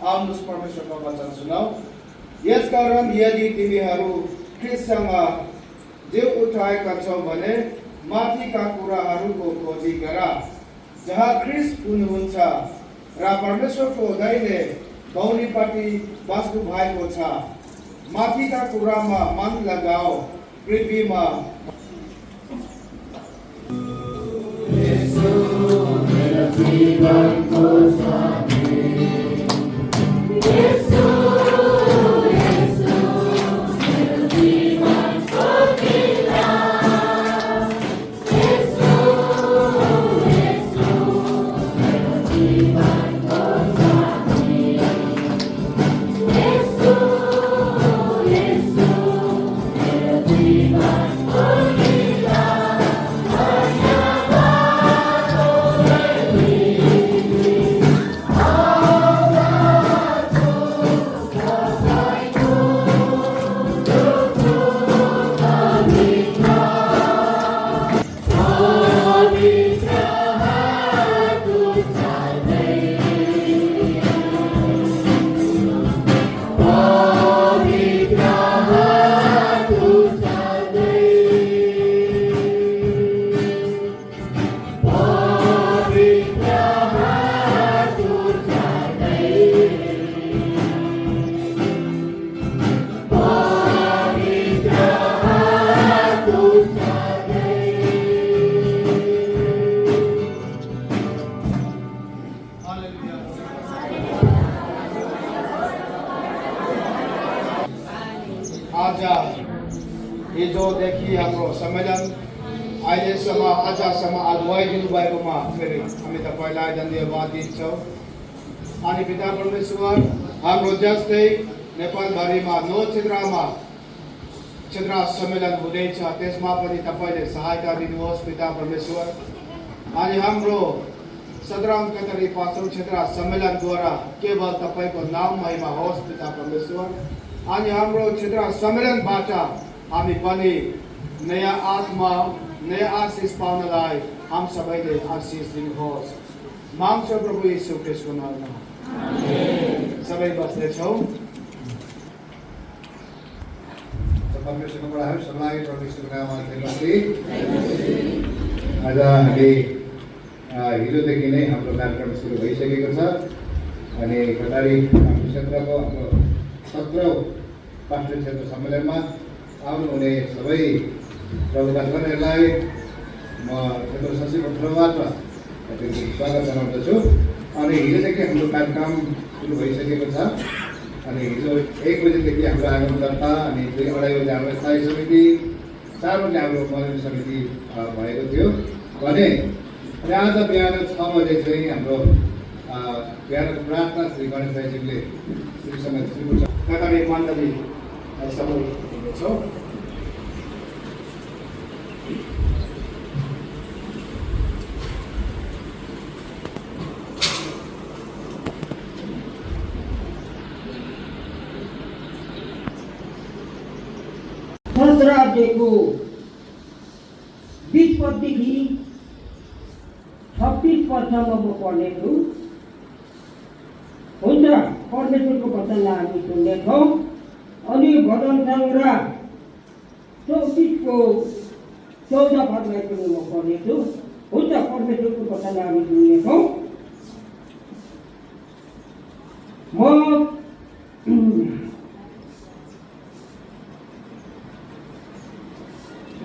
आउनुहोस् परमेश्वरको वचन सुनौ। यसकारण यदि तिमीहरू ख्रीष्टसँग जीव उठाएका छौ भने माथिका कुराहरूको खोजी गर, जहाँ ख्रीष्ट हुनुहुन्छ र परमेश्वरको दाहिने दाहिनेपट्टि बस्नु भएको छ। माथिका कुरामा मन लगाऊ, पृथ्वीमा हिजोदेखि हाम्रो सम्मेलन अहिलेसम्म आजसम्म अगुवाई दिनुभएकोमा फेरि हामी तपाईँलाई धन्यवाद दिन्छौँ। अनि पिता परमेश्वर, हाम्रो जस्तै नेपालभरिमा 9 क्षेत्र सम्मेलन हुँदैछ, त्यसमा पनि तपाईँले सहायता दिनुहोस् पिता परमेश्वर। अनि हाम्रो 17 क्षेत्र सम्मेलनद्वारा केवल तपाईँको नाम महिमा होस् पिता परमेश्वर। अनि हाम्रो क्षेत्र सम्मेलनबाट हामी पनि नयाँ आत्मा नयाँ आशिष पाउनलाई हम सबैले आशिष दिनुहोस्। माग्छौँ प्रभु यीशु ख्रीष्टको नाममा, सबै बस्नेछौँ। परमेश्वरको बडाहरू सबैलाई परमेश्वरको नाममा आज हामी हिजोदेखि नै हाम्रो कार्यक्रम सुरु भइसकेको छ। अनि कटारी क्षेत्रको हाम्रो 17औं पास्टर क्षेत्र सम्मेलनमा आउनुहुने सबै प्रवक्ताहरूलाई म क्षेत्र सचिवको तर्फबाट स्वागत जनाउँदछु। अनि हिजोदेखि हाम्रो कार्यक्रम सुरु भइसकेको छ। अनि हिजो 1 बजेदेखि हाम्रो आगमकर्ता, अनि 2-2:30 बजे हाम्रो स्थायी समिति, 4 बजे हाम्रो मनोरञ्जन समिति भएको थियो भने आज बिहान 6 बजे चाहिँ हाम्रो बिहानको प्रार्थना श्री गणेश दाइजीले श्री कतारी मण्डली सबै छौँ। अध्यायको 20 पददेखि 26 पदसम्म म पढ्नेछु। हुन्छ, परमेश्वरको वचनलाई हामी सुन्नेछौँ। अनि भजन सङ्ग्रह 34को 14 पदलाई पनि म पढ्नेछु। हुन्छ, परमेश्वरको वचनलाई हामी सुन्नेछौँ।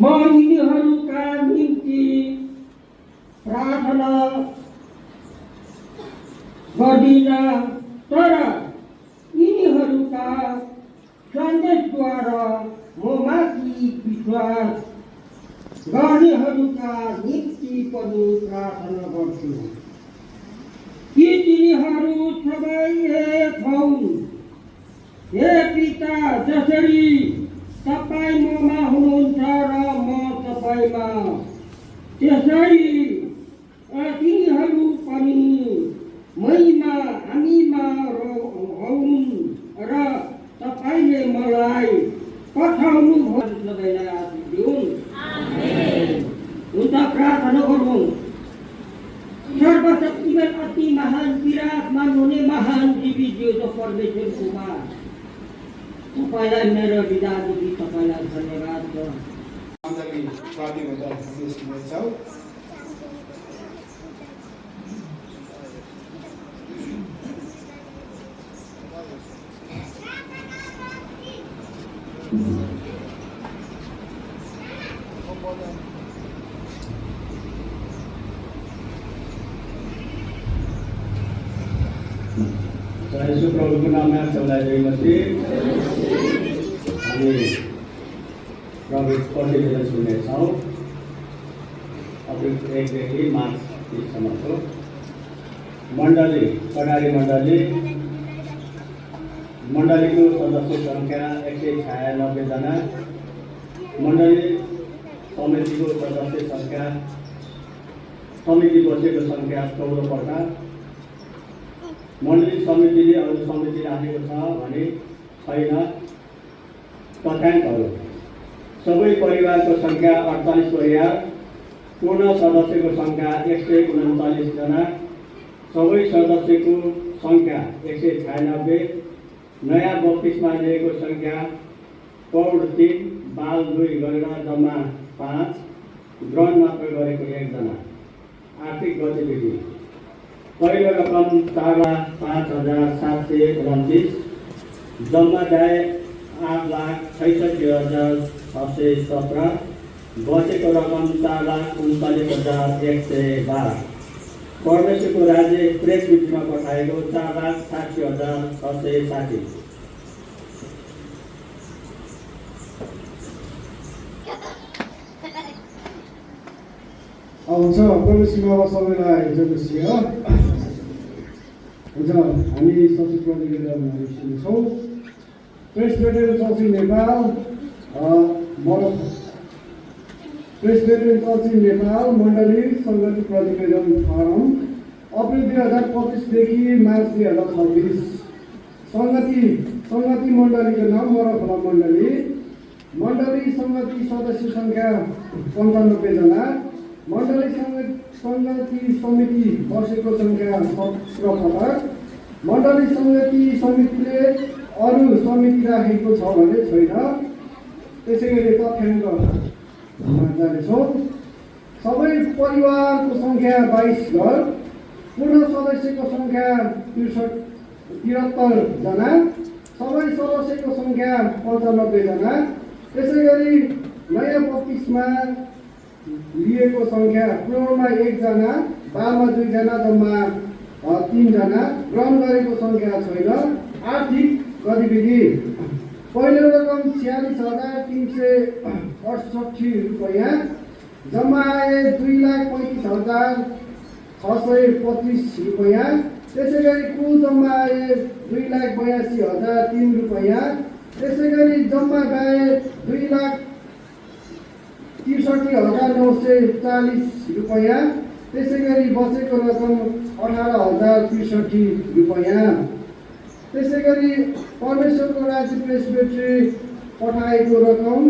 म यिनीहरूका निम्ति प्रार्थना गर्दिन, तर यिनीहरूका सन्देशद्वारा म माथि विश्वास गर्नेहरूका निम्ति पनि प्रार्थना गर्छु कि तिनीहरू सबै एक हौन्। हे पिता, जसरी तपाईँ ममा हुनुहुन्छ र म तपाईँमा, त्यसरी तिनीहरू पनि मैमा हामीमा हौन् र तपाईँले मलाई पठाउनु सबैलाई आशिष दिउन्। हुन्छ, प्रार्थना गरौँ। सर्वशक्तिमान अति महान विराजमान हुने महान जिउँदो परमेश्वर कुमार, तपाईँलाई मेरो विदादेखि तपाईँलाई धन्यवाद छ। मण्डली प्रार्थना हामी सुन्नेछौँ। यीशु प्रभुको नाममा सबैलाई जय मसीह। हामी प्रभु प्रतिवेदन सुन्नेछौँ अप्रिल 1 देखि मार्च 30 सम्मको। मण्डली कटारी मण्डलीको सदस्य सङ्ख्या 196 जना। मण्डली समितिको सदस्य सङ्ख्या समिति बसेको सङ्ख्या 14 प्रकार। मण्डली समितिले अरू समिति राखेको छ भने छैन। तथ्याङ्कहरू सबै परिवारको सङ्ख्या 48,000, पूर्ण सदस्यको सङ्ख्या 139 जना, सबै सदस्यको सङ्ख्या 196, नयाँ बत्तिसमा लिएको सङ्ख्या पौड 3, बाल 2 गरेर जम्मा 5, ग्रहण मात्र गरेको 1 जना। आर्थिक गतिविधि पहिलो रकम 4,05,729, जम्मा आय 8,66,617, बचेको रकम 4,39,112। परमेश्वरको राज्य प्रेस बिचमा पठाएको 4,60,660। हुन्छ परमेश्वरमा सबैलाई जय मसीह। हुन्छ हामी सचिव प्रतिवेदन सुन्छौँ। प्रेसबिटेरियन चर्च इन नेपाल मण्डली सङ्गति प्रतिवेदन फर्म अप्रिल 2025 देखि मार्च 2026। सङ्गति मण्डलीको नाम मरखोला मण्डली सङ्गति सदस्य सङ्ख्या 95 जना। मण्डली सङ्गति समिति बसेको सङ्ख्या 17 प्रकार। मण्डली समितिले अरू समिति राखेको छ भने छैन। त्यसै गरी तथ्याङ्कमा जानेछौँ। सबै परिवारको सङ्ख्या 22 घर, पूर्ण सदस्यको सङ्ख्या 73 जना, सबै सदस्यको सङ्ख्या 95 जना। त्यसै गरी नयाँ बत्तिसमा लिएको सङ्ख्या पूर्णमा 1 जना, बालमा 2 जना, जम्मा 3 जना। ग्रहण गरेको सङ्ख्या छैन। आर्थिक गतिविधि पहिलो रकम 46,368 रुपियाँ, जम्मा आय 2,35,625 रुपियाँ। त्यसै गरी कुल जम्मा आय 2,82,003 रुपियाँ। त्यसै गरी जम्मा आय 2,63,940 रुपियाँ। त्यसै गरी बचेको रकम 18,063 रुपियाँ। त्यसै गरी परमेश्वरको राज्य प्रेसबिटेरी पठाएको रकम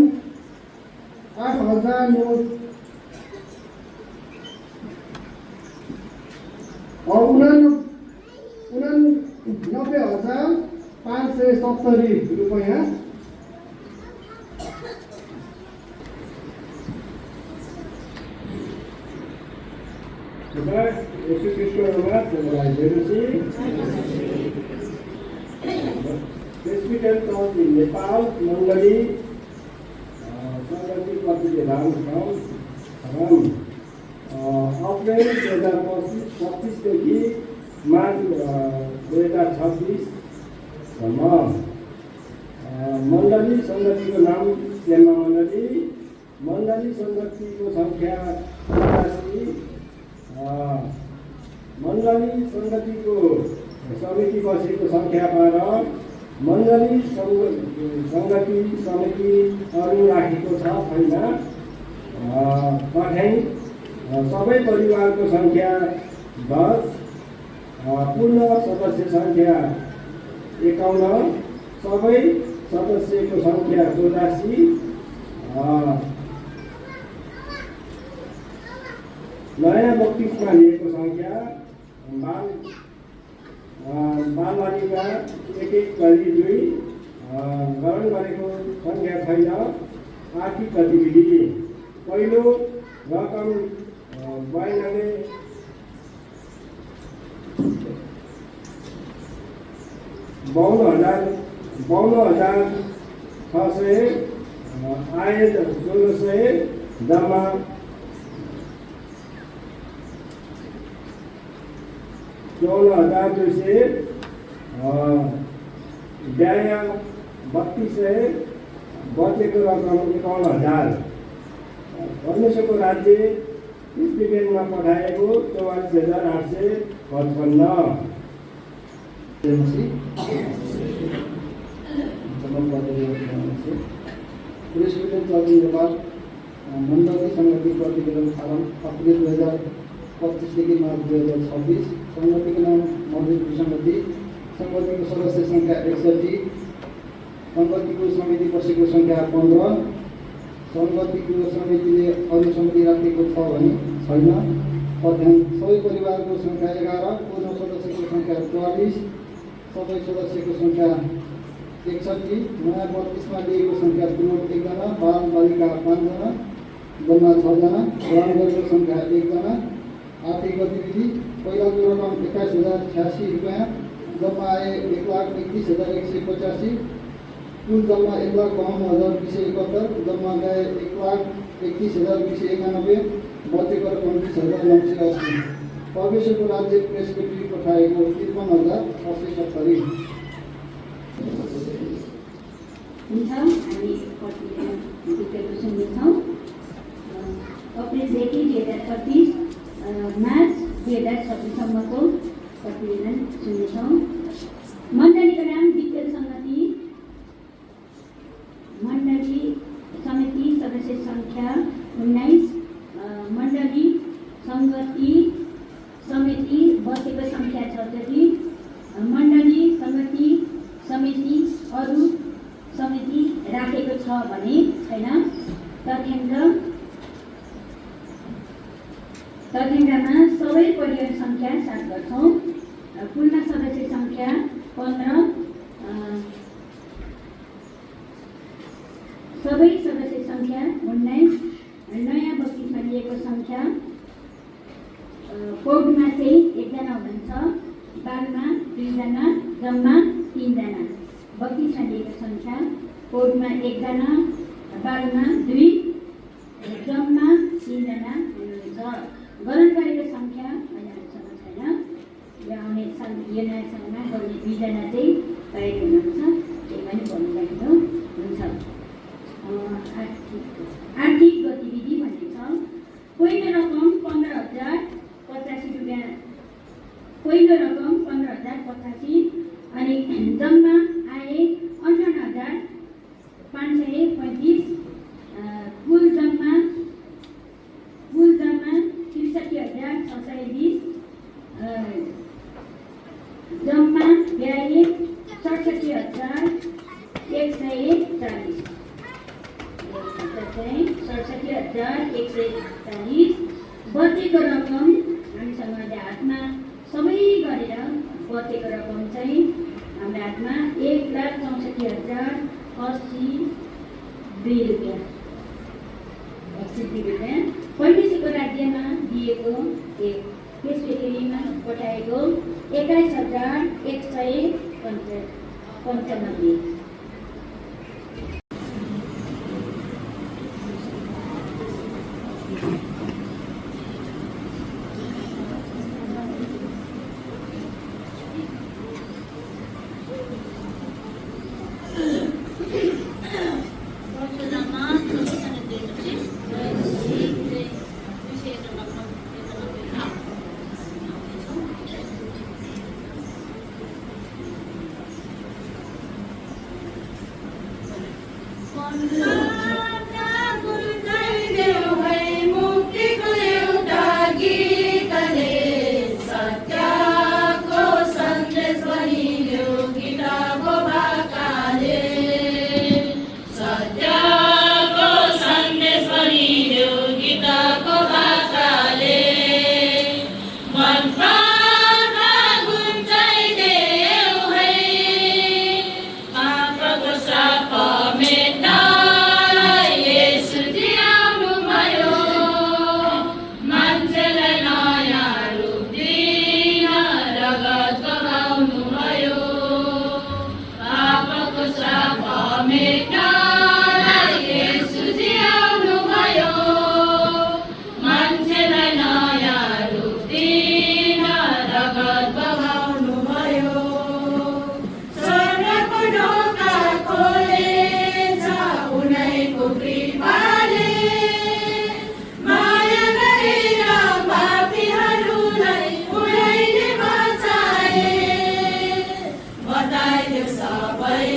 89,570 रुपियाँ। यीशु ख्रीष्टमा सबैलाई जय मसीह। प्रेसबिटेरियन चर्च इन नेपाल मण्डली सङ्गति प्रतिवेदन फर्म अप्रिल 2025 देखि मार्च 2026 सम्म। मण्डली सङ्गतिको नाम सेमा मण्डली सङ्गतिको सङ्ख्या 84। मण्डली सङ्गतिको समिति बसेको सङ्ख्या 12। मण्डली सङ्गति समिति अरू राखेको छ छैन। तथ्याङ्क सबै परिवारको सङ्ख्या 10, पूर्ण सदस्य सङ्ख्या 51, सबै सदस्यको सङ्ख्या 84, नयाँ बत्तिसमा लिएको सङ्ख्या बालबालिका 1-1-2 ग्रहण गरेको सङ्ख्या छैन। आर्थिक गतिविधि पहिलो रकम 52,600 आय 1,600 जम्मा 14,200 व्यय 3,200 बचेको रकम 51,000। परमेश्वरको राज्य स्पिडेनमा पठाएको 44,855। प्रेसिडेन्ट चौधरी बाद मण्डली सङ्गति प्रतिवेदन फारम अप्रिल 2025 मार्च 2026। सङ्गतिको नाम मौलिक विसङ्गति। सङ्गतिको सदस्य सङ्ख्या 61। सङ्गतिको समिति बसेको सङ्ख्या 15। सङ्गतिको समितिले अरू समिति राखेको छ भने छैन। तथ्याङ्क सबै परिवारको सङ्ख्या 11। पूर्ण सदस्यको सङ्ख्या 44। सबै सदस्यको सङ्ख्या 61। नयाँ 32मा लिएको सङ्ख्या पुरुष 1 जना, बाल बालिका 5 जना, जम्मा 6 जना, ग्रहण गरेको सङ्ख्या 1 जना। आर्थिक गतिविधि पहिलाको रकम 21,086 रुपियाँ, जम्मा आए 1,31,185। कुल जम्मा 1,52,271, जम्मा गए 1,31,291, बचेको रकम 20,980। परमेश्वरको राज्य प्रेसबिटी पठाएको 53,870। हुन्छ। हामी डिटेलको सुन्नेछौँ। अप्रिलदेखि 2025 मार्च 2026सम्मको प्रतिवेदन सुन्नेछौँ। मण्डलीको नाम डिटेल सङ्गति। मण्डली समिति सदस्य सङ्ख्या 19। मण्डली सङ्गति समिति बसेको सङ्ख्या 66। मण्डली सङ्गति समिति अरू समिति राखेको छ भने छैन। तथ्याङ्कमा सबै परिवार सङ्ख्या 7 गर्छौँ। पूर्ण सदस्य सङ्ख्या 15। सबै सदस्य सङ्ख्या 19। नयाँ 32मा लिएको सङ्ख्या कोडमा चाहिँ 1 जना हुनुहुन्छ, बालमा 2 जना, जम्मा 3 जना। 32मा लिएको सङ्ख्या कोडमा 1 जना, बालमा 2, जम्मा 3 जना हुनुहुन्छ। ग्रहण गरेको सङ्ख्या अहिलेसम्म छैन। यो आउने यो नयाँ सालमा गर्ने 2 जना चाहिँ तयारी हुनुहुन्छ, त्यही पनि भन्नुभएको हुन्छ। आर्थिक गतिविधि भन्ने छ। पहिलो रकम 15,085 रुपियाँ। पहिलो रकम 15,085 अनि जम्मा आए 58,535। कुल जम्मा 63,620। जम्मा व्यय 67,140। 67,140। बचेको रकम हामीसँग अहिले हातमा सबै गरेर बचेको रकम चाहिँ हाम्रो हातमा 1,64,082 रुपियाँ। 82 रुपियाँ परमेश्वरको राज्यमा दिएको त्यसमा पठाएको 21,195।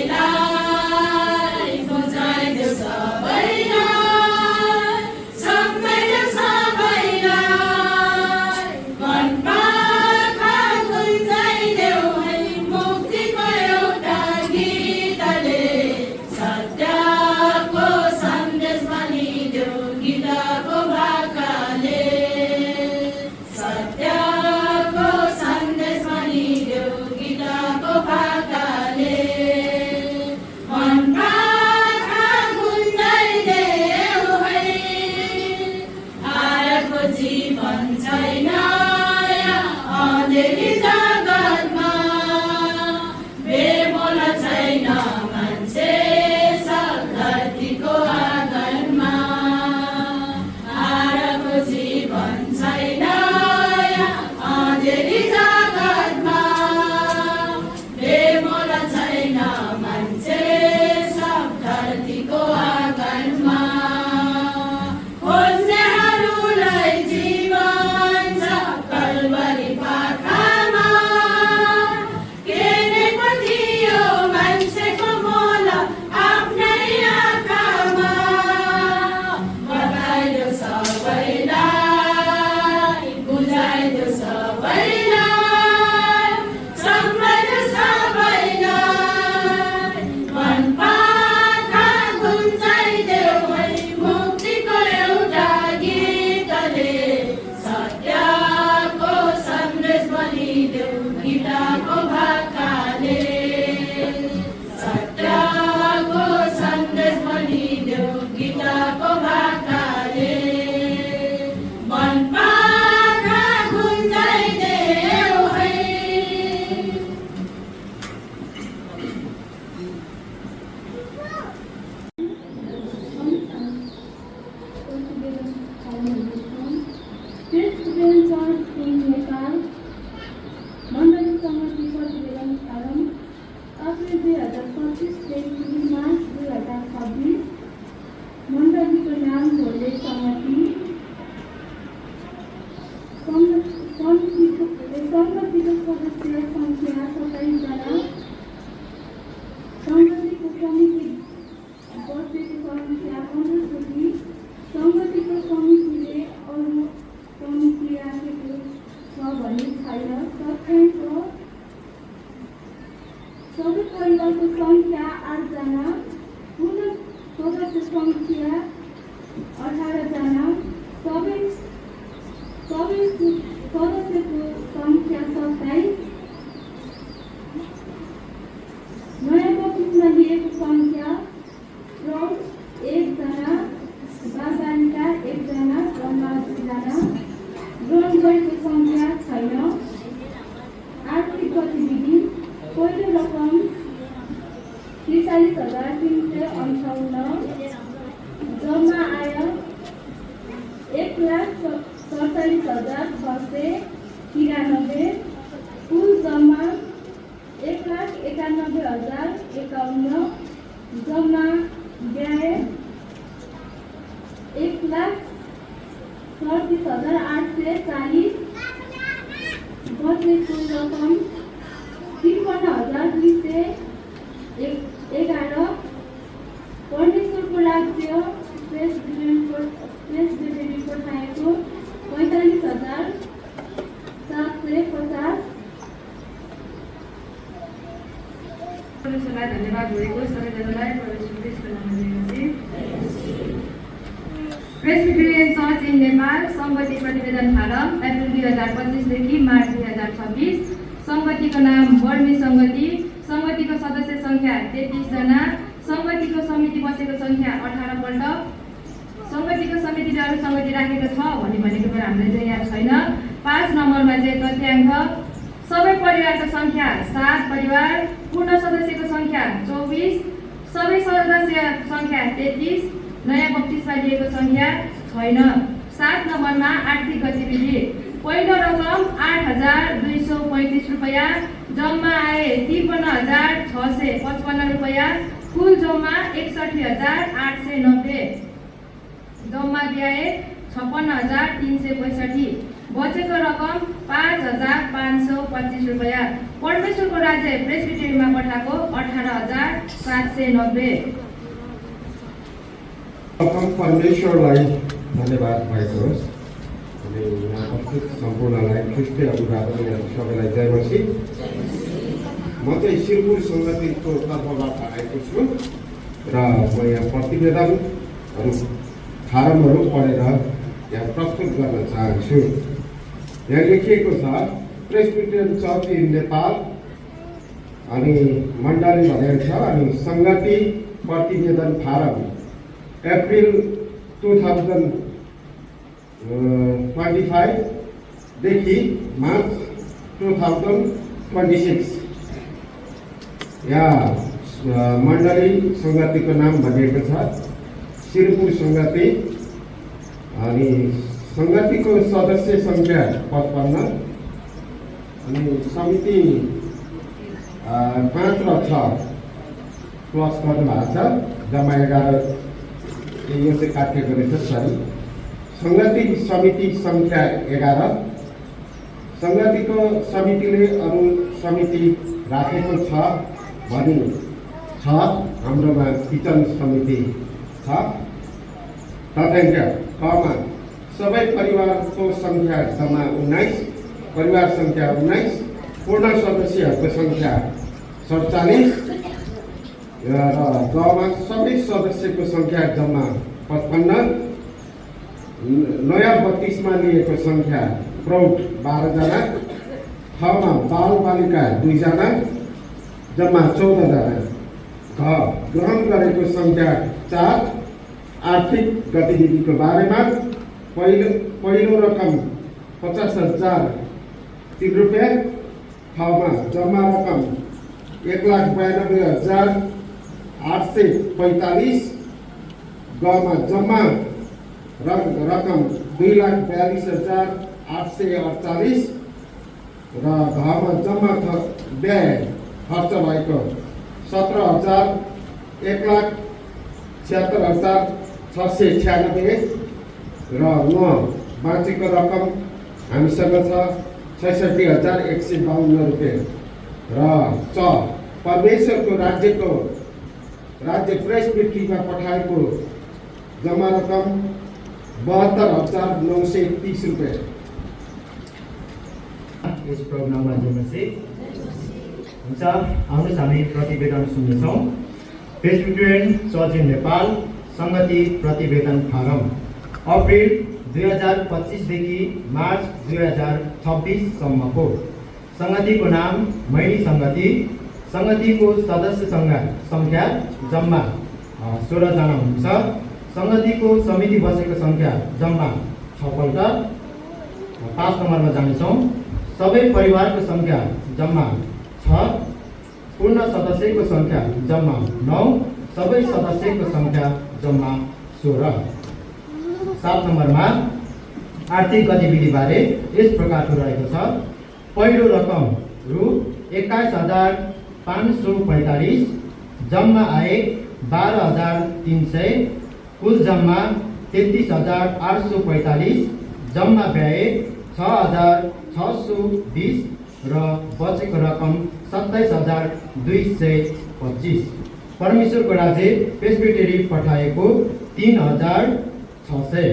सबैलाई बुझाइदेऊ सबैलाई सम्झाइदेऊ सबैलाई मनमा गुन्जाइदेऊ है मुक्तिको एउटा गीतले सत्यको सन्देश भनिदेऊ गीतको भाकाले सत्यको सन्देश भनिदेऊ गीतको भाकाले मनमा गुन्जाइदेऊ है आएको जीवन छैन अँधेरी जगतमा बेमोल छैन मान्छे सब धरतीको आँगनमा आएको जीवन छैन अँधेरी जगतमा बेमोल छैन मान्छे सब धरतीको आँगनमा खोज्नेहरूलाई जीवन छ कलवरी पाखामा किनेको थियो मान्छेको मोल आफ्नै आँखामा बताइदेऊ सबैलाई बुझाइदेऊ सबैलाई सम्झाइदेऊ सबैलाई मन पाखा गुन्जाइदेऊ है मुक्तिको एउटा गीतले सत्यको सन्देश भनिदेऊ गीतको भाकाले सत्यको सन्देश भनिदेऊ गीतको भाकाले मन पाखा गुन्जाइदेऊ है प्रेसिडेन्ट चर्च इन नेपाल मण्डली समिति प्रतिवेदन फारम अप्रिल 2025 देखि मार्च 2026 मण्डलीको नाम भोले समिति समितिको सदस्य सङ्ख्या 27 जना समितिको समिति बसेको सङ्ख्या 15 जति समितिको समितिले अरू समिति राखेको छ भने छैन तथ्याङ्क सबै परिवारको सङ्ख्या 8 जना पूर्ण सदस्य सङ्ख्या 18 जना सबै सदस्यको सङ्ख्या 27 नयाँ बत्तिसमा लिएको सङ्ख्या प्रौढ 1 जना बालबालिका 1 जना जम्मा 2 जना ग्रहण गरेको सङ्ख्या छैन आर्थिक गतिविधि पहिलो रकम 43,358 जम्मा आय 1,47,693 कुल जम्मा 1,91,051 जम्मा व्यय 1,37,840 बच्ने कुल रकम 53,211 परमेश्वरको राज्य प्रेसिडेन्टले पठाएको 45,750 परमेश्वरलाई धन्यवाद भएको सबैजनालाई परमेश्वरको नाममा प्रेसिडेन्ट चर्च इन नेपाल सङ्गति प्रतिवेदन फारम अप्रिल 2025 देखि मार्च 2026 सङ्गतिको नाम वर्मी सङ्गति सङ्गतिको सदस्य सङ्ख्या 33 जना सङ्गतिको समिति बसेको सङ्ख्या 18 पल्ट सङ्गतिको समितिले अरू सङ्गति राखेको छ भनेको कुरा हामीलाई चाहिँ याद छैन 5 नम्बरमा चाहिँ तथ्याङ्क सबै परिवारको सङ्ख्या 7 परिवार पूर्ण सदस्यको सङ्ख्या 24 सबै सदस्य सङ्ख्या 33 नयाँ बत्तिसमा लिएको सङ्ख्या छैन 7 नम्बरमा आर्थिक गतिविधि पहिलो रकम 8,235 रुपैयाँ जम्मा आए 53,655 रुपैयाँ कुल जम्मा 61,890 जम्मा व्यय 56,365 बचेको रकम 5,525 रुपैयाँ परमेश्वरको राज्य प्रेसिडेन्टमा पठाएको 18 18,790। प्रथम परमेश्वरलाई धन्यवाद भएको होस् अनि यहाँ उपस्थित सम्पूर्णलाई ख्रिस्टीय अभिभावक सबैलाई जय मसीह। म चाहिँ शिरपुर सङ्गतिको तर्फबाट आएको छु र म यहाँ प्रतिवेदनहरू फारमहरू पढेर यहाँ प्रस्तुत गर्न चाहन्छु। यहाँ लेखिएको छ प्रेस्बिटेरियन चर्च इन नेपाल अनि मण्डली भनेको छ अनि सङ्गति प्रतिवेदन फारम अप्रिल 2025 देखि मार्च 2026 यहाँ मण्डली सङ्गतिको नाम भनिएको छ शिरपुर सङ्गति अनि सङ्गतिको सदस्य सङ्ख्या 55 अनि समिति 5 र 6 प्लस गर्नु भएको छ जम्मा 11 यो चाहिँ काटिएको रहेछ सरी। सङ्गति समिति सङ्ख्या 11 सङ्गतिको समितिले अरू समिति राखेको छ भनी छ हाम्रोमा किचन समिति छ तथ्याङ्क कमा सबै परिवारको सङ्ख्या जम्मा 19 परिवार सङ्ख्या 19 पूर्ण सदस्यहरूको सङ्ख्या 47 र गमा सबै सदस्यको सङ्ख्या जम्मा 55 नयाँ 32मा लिएको सङ्ख्या प्रौढ 12 जना खमा बाल बालिका 2 जना जम्मा 14 जना ग्रहण गरेको सङ्ख्या 4 आर्थिक गतिविधिको बारेमा पहिलो रकम 50,003 रुपियाँ खमा जम्मा रकम 1,92,845 गमा जम्मा रकम 2,42,848 र घमा जम्मा व्यय खर्च भएको 17,01,76,696 र बाँचेको रकम हामीसँग छ 66,152 रुपियाँ र परमेश्वरको राज्य प्रेसबिट्रीमा पठाएको जम्मा रकम 72,930 रुपियाँ। यस प्रोग्राममा जोड्नुहोस् हुन्छ। आउनुहोस् हामी प्रतिवेदन सुन्नेछौँ। प्रेस्बिटेरियन चर्च इन नेपाल सङ्गति प्रतिवेदन फारम अप्रिल 2025 देखि मार्च 2026 सम्मको। सङ्गतिको नाम मैनी सङ्गति। सङ्गतिको सदस्य सङ्ख्या जम्मा 16 जना हुन्छ। सङ्गतिको समिति बसेको सङ्ख्या जम्मा 6 पल्ट। 5 नम्बरमा जानेछौँ। सबै परिवारको सङ्ख्या जम्मा 6 पूर्ण सदस्यको सङ्ख्या जम्मा 9 सबै सदस्यको सङ्ख्या जम्मा 16। 7 नम्बरमा आर्थिक गतिविधिबारे यस प्रकारको रहेको छ। पहिलो रकम रु 21,545 जम्मा आय 12,300 कुल जम्मा 33,845 जम्मा व्यय 6,620 र बचेको रकम 27,225। परमेश्वरको राज्य प्रेस्बिटेरी पठाएको 3,600।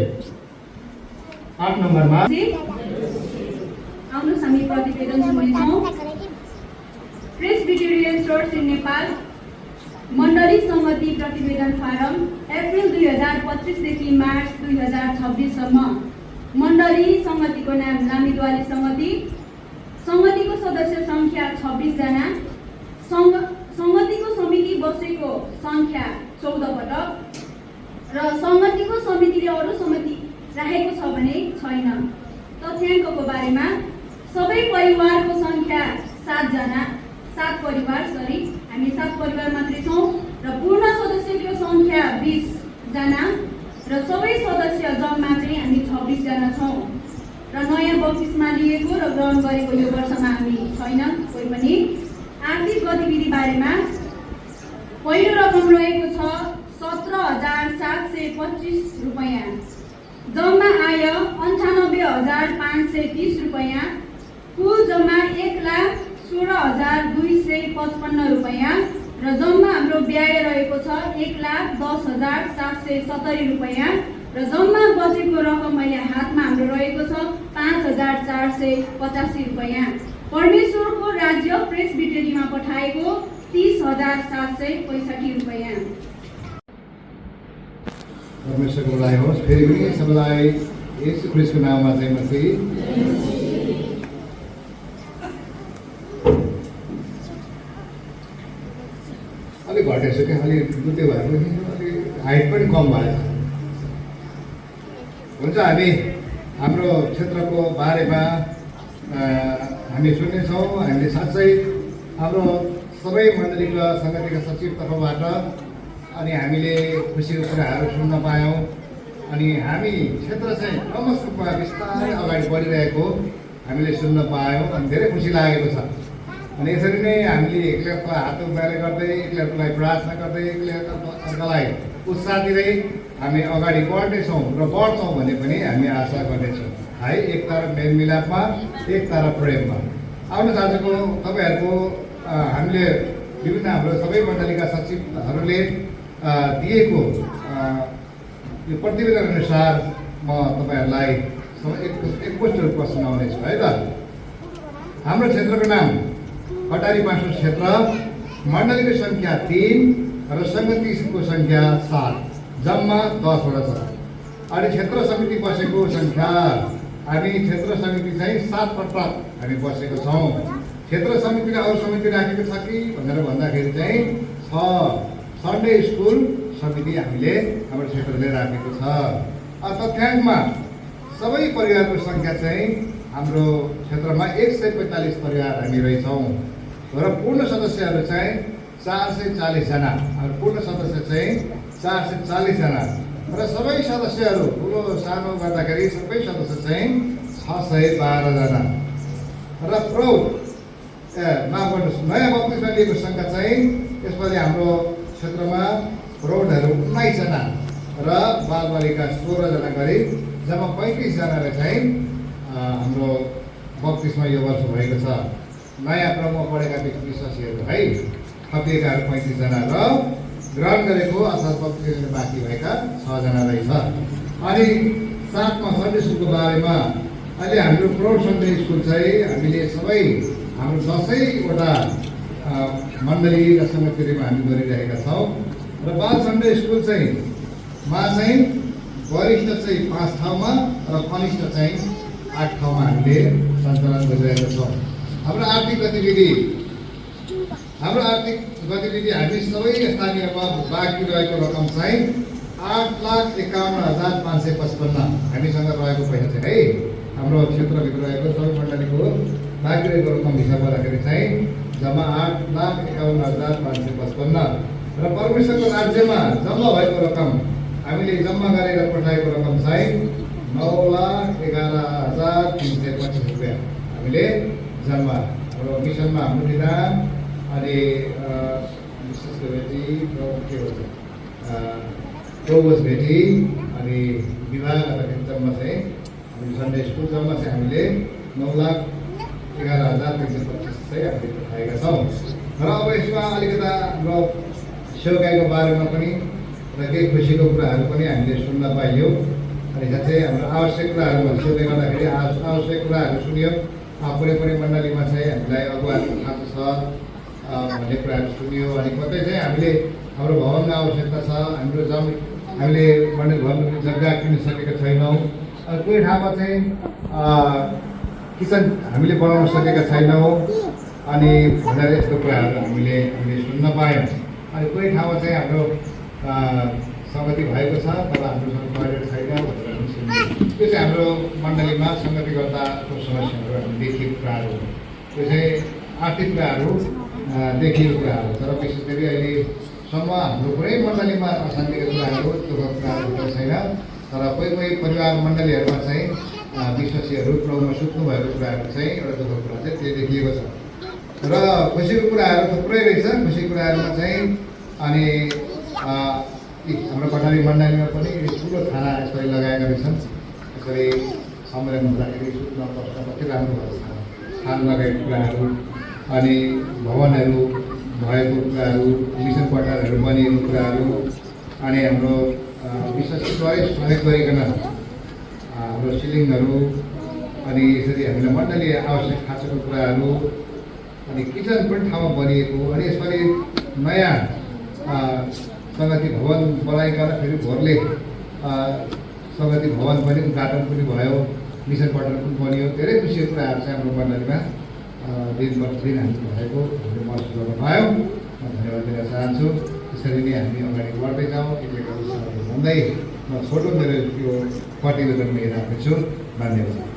8 नम्बरमा आउनुहोस् हामी प्रतिवेदन सुन्नेछौँ। प्रेस्बिटेरियन चर्च इन नेपाल मण्डली सङ्गति प्रतिवेदन फारम अप्रिल 2025 देखि मार्च 2026 सम्म। मण्डली सङ्गतिको नाम लामिद्वाली सङ्गति। सङ्गतिको सदस्य सङ्ख्या 26 जना। सङ्गतिको समिति बसेको सङ्ख्या 14 पटक र सङ्गतिको समितिले अरू समिति राखेको छ भने छैन। तथ्याङ्कको बारेमा सबै परिवारको सङ्ख्या 7 जना 7 परिवार हामी 7 परिवार मात्रै छौँ र पूर्ण सदस्यको सङ्ख्या 20 जना र सबै सदस्य जम्मा चाहिँ हामी 26 जना छौँ र नयाँ बत्तिसमा लिएको र ग्रहण गरेको यो वर्षमा हामी छैन कोही पनि। आर्थिक गतिविधि बारेमा पहिलो रकम रहेको छ 17,725 रुपियाँ। जम्मा आय 98,530 रुपियाँ। कुल जम्मा 1,16,000 16,255 रुपियाँ र जम्मा हाम्रो व्यय रहेको छ 1,10,770 रुपियाँ र जम्मा बजेको रकम अहिले हातमा हाम्रो रहेको छ 5,485 रुपियाँ। परमेश्वरको राज्य प्रेसबिटेरीमा पठाएको 30,765 रुपियाँ। परमेश्वरको बढाइ होस्। फेरि पनि सबैलाई येशू ख्रिस्टको नाममा चाहिँ मसी अलिक घटेछ क्या, अलिक दुधे भएर पनि अलिक हाइट पनि कम भएछ। हुन्छ, हामी हाम्रो क्षेत्रको बारेमा हामी सुन्नेछौँ। हामीले साँच्चै हाम्रो सबै मण्डलीका सङ्गतिका सचिव तर्फबाट अनि हामीले खुसीको कुराहरू सुन्न पायौँ। अनि हामी क्षेत्र चाहिँ क्रमशः बिस्तारै अगाडि बढिरहेको हामीले सुन्न पायौँ अनि धेरै खुसी लागेको छ। अनि यसरी नै हामीले एक्लै हात उठाएर गर्दै, एक्लै प्रार्थना गर्दै, एक्लै उत्साह दिँदै हामी अगाडि बढ्नेछौँ र बढ्छौँ भन्ने पनि हामी आशा गर्नेछौँ है। एक तरफ मेलमिलापमा, एक तरफ प्रेममा। आउनुहोस्, आजको तपाईँहरूको हामीले विभिन्न हाम्रो सबै मण्डलीका सचिवहरूले दिएको यो प्रतिवेदन अनुसार म तपाईँहरूलाई एकमुष्ट रूपमा सुनाउनेछु है त। हाम्रो क्षेत्रको नाम कटारी पाँचौँ क्षेत्र, मण्डलीको सङ्ख्या 3 र सङ्गतिको सङ्ख्या 7, जम्मा 10 वटा छ। अनि क्षेत्र समिति बसेको सङ्ख्या, हामी क्षेत्र समिति चाहिँ 7 पटक हामी बसेको छौँ। क्षेत्र समितिले अरू समिति राखेको छ कि भनेर भन्दाखेरि चाहिँ 6 सन्डे स्कुल समिति हामीले हाम्रो क्षेत्रले राखेको छ। तथ्याङ्कमा सबै परिवारको सङ्ख्या चाहिँ हाम्रो क्षेत्रमा 145 परिवार हामी रहेछौँ र पूर्ण सदस्यहरू चाहिँ 440 जना। पूर्ण सदस्य चाहिँ 440 जना र सबै सदस्यहरू ठुलो सानो गर्दाखेरि सबै सदस्य चाहिँ 612 जना र प्रौढ माफ गर्नुहोस्, नयाँ बत्तिसमा लिएको सङ्ख्या चाहिँ यसपालि हाम्रो क्षेत्रमा प्रौढहरू 19 जना र बालबालिका 16 जना गरी जम्मा 35 जनाले चाहिँ हाम्रो बत्तिसमा यो वर्ष भएको छ। नयाँ क्रममा पढेका विश्वासीहरू है, थपिएकाहरू 35 जना र ग्रहण गरेको अर्थात् बत्तिस बाँकी भएका 6 जना रहेछ। अनि 7मा सन्डे स्कुलको बारेमा अहिले हाम्रो प्रौढ सन्डे स्कुल चाहिँ हामीले सबै हाम्रो 10वटा मण्डली र सङ्गतिमा हामी गरिरहेका छौँ र बाल सन्डे स्कुल चाहिँ वरिष्ठ चाहिँ 5 ठाउँमा र कनिष्ठ चाहिँ 8 ठाउँमा हामीले सञ्चालन गरिरहेका छौँ। हाम्रो आर्थिक गतिविधि हामी सबै स्थानीयमा बाँकी रहेको रकम चाहिँ 8,51,555 हामीसँग रहेको पैसा चाहिँ है, हाम्रो क्षेत्रभित्र रहेको सबै मण्डलीको बाँकी रहेको रकम हिसाब गर्दाखेरि चाहिँ जम्मा 8,51,555 र परमेश्वरको राज्यमा जम्मा भएको रकम हामीले जम्मा गरेर पठाएको रकम चाहिँ 9,11,325 रुपियाँ हामीले जम्मा हाम्रो मिसनमा हाम्रो निदान अनि विशेष भेटी के भन्छ प्रोभोस्ट भेटी अनि विभाग गर्दाखेरि जम्मा चाहिँ हामी सन्डे स्कुल जम्मा चाहिँ हामीले 9,11,325 चाहिँ हामीले पठाएका छौँ। र अब यसमा अलिकता हाम्रो सेवाकाईको बारेमा पनि र केही खुसीको कुराहरू पनि हामीले सुन्न पाइयो। अनि यहाँ चाहिँ हाम्रो आवश्यक कुराहरू सुन्दै गर्दाखेरि आवश्यक कुराहरू सुन्यो। कुनै पनि मण्डलीमा चाहिँ हामीलाई अगुवाको खाँचो छ भन्ने कुराहरू सुन्यो। अनि कतै चाहिँ हामीले हाम्रो भवनको आवश्यकता छ, हाम्रो हामीले मण्डली भवन जग्गा किनिसकेका छैनौँ। अनि कोही ठाउँमा चाहिँ किचन हामीले बनाउन सकेका छैनौँ अनि भनेर यस्तो कुराहरू हामीले सुन्न पायौँ। अनि कोही ठाउँमा चाहिँ हाम्रो सङ्गति भएको छ तर हाम्रोसँग टोयलेट छैन भनेर पनि सुन्यौँ। त्यो चाहिँ हाम्रो मण्डलीमा सङ्गतिकर्ताको समस्याहरू हामी देखिएको कुराहरू हो। त्यो चाहिँ आर्थिक कुराहरू देखिएको कुराहरू, तर विशेष गरी अहिलेसम्म हाम्रो कुनै मण्डलीमा अशान्तिको कुराहरू दुःखको कुराहरू छैन। तर कोही परिवार मण्डलीहरूमा चाहिँ विश्वासीहरू प्रभुमा सुत्नु भएको कुराहरू चाहिँ एउटा दुःखको कुरा चाहिँ त्यो देखिएको छ। र खुसीको कुराहरू थुप्रै रहेछ। खुसीको कुराहरूमा चाहिँ अनि हाम्रो कटारी मण्डलीमा पनि ठुलो थाना यसरी लगाएका रहेछन्। यसरी सम्मेलन हुँदाखेरि सुत्न बस्न कति राम्रो भएको छ, थान लगाएको कुराहरू अनि भवनहरू भएको कुराहरू, मिसन क्वार्टरहरू बनिएको कुराहरू, अनि हाम्रो विशेष सहयोग गरिकन हाम्रो सिलिङहरू, अनि यसरी हामीलाई मण्डलीय आवश्यक खाँचोको कुराहरू, अनि किचन पनि ठाउँमा बनिएको, अनि यसपालि नयाँ सङ्गति भवन बनाइकन फेरि भोरले सङ्गति भवन पनि उद्घाटन पनि भयो, मिसन क्वार्टर पनि बनियो। धेरै खुसीको कुराहरू चाहिँ हाम्रो मण्डलीमा दिन प्रतिदिन हामी भएको हामीले महसुस गर्न पायौँ। म धन्यवाद दिन चाहन्छु। त्यसरी नै हामी अगाडि बढ्दै जाउँ। एकएका विषयहरू भन्दै म छोटो मेरो यो प्रतिवेदन लिएर आएको छु। धन्यवाद।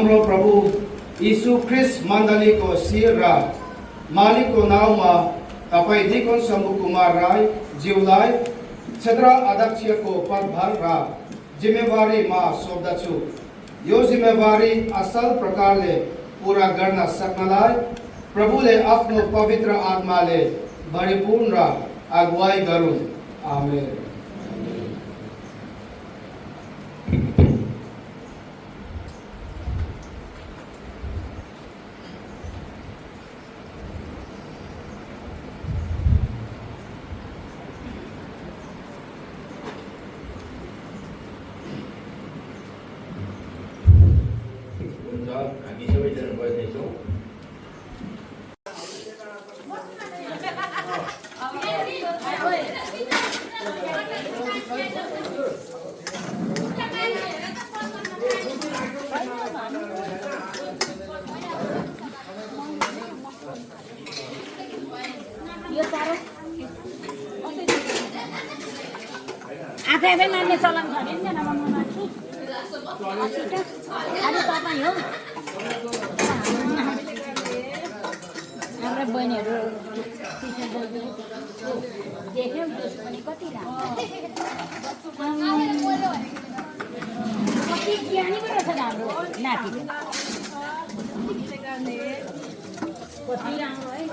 हाम्रो प्रभु यीशु ख्रिस्ट मण्डलीको शिर र मालिकको नाउँमा तपाईँ डिकन शम्भु कुमार राई ज्यूलाई क्षेत्र अध्यक्षको पदभार र जिम्मेवारीमा सोध्दछु। यो जिम्मेवारी असल प्रकारले पूरा गर्न सक्नलाई प्रभुले आफ्नो पवित्र आत्माले भरिपूर्ण र अगुवाई गरून्। आमेन। हामी सबैजना बस्दैछौँ। आफै मान्ने चलन छ अरे नि म मान्छु। आज तपाईँ हो हाम्रो बहिनीहरू देख्यौँ त्यसो पनि कति कति ज्ञानी पो रहेछ हाम्रो नाति कति राम्रो है।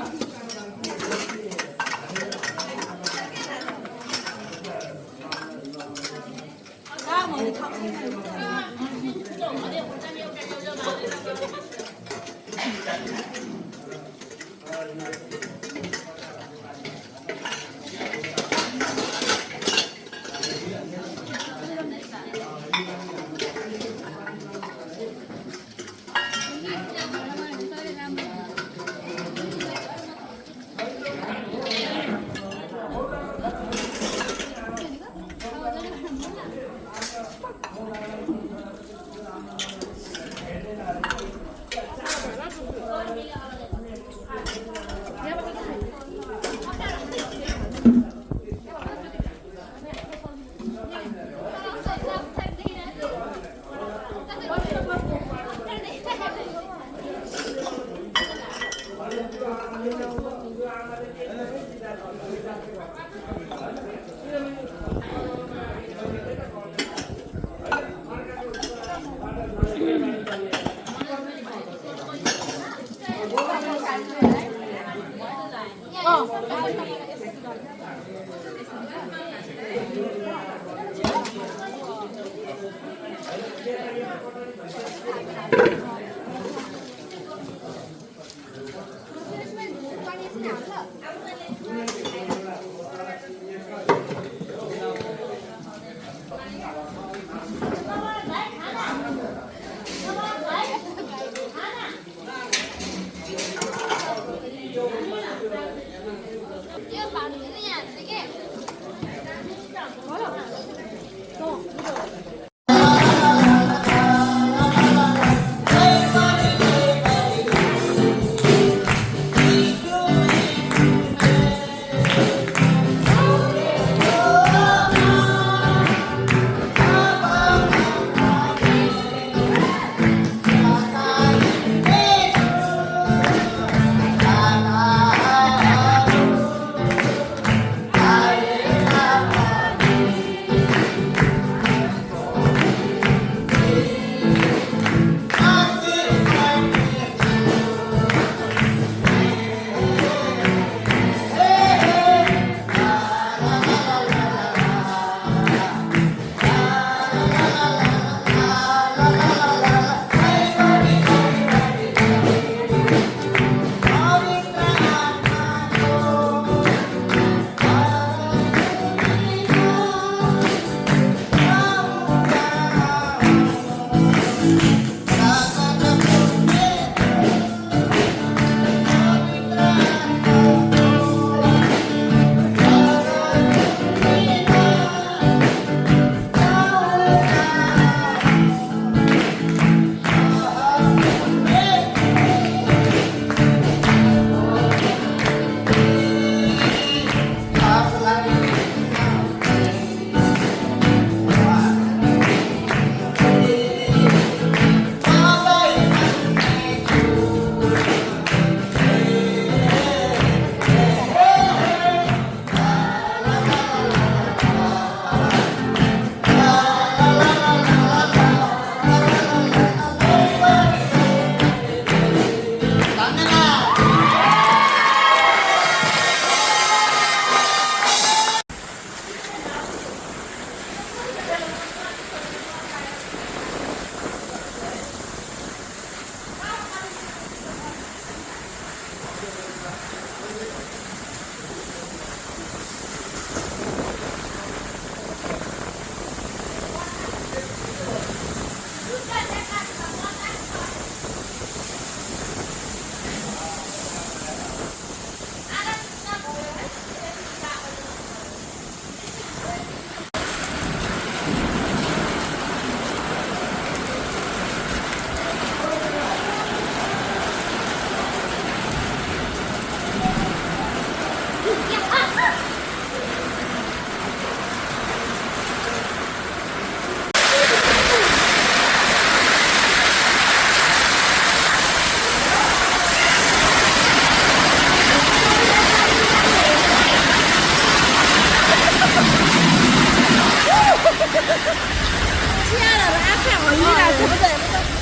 चियारहरू आफै हल्लिरहेको छ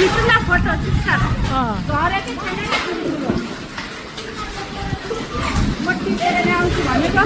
खिच्ला फोटो खिच्छ झरेकै छैन नि ठुलो म टिपेर ल्याउँछु भनेको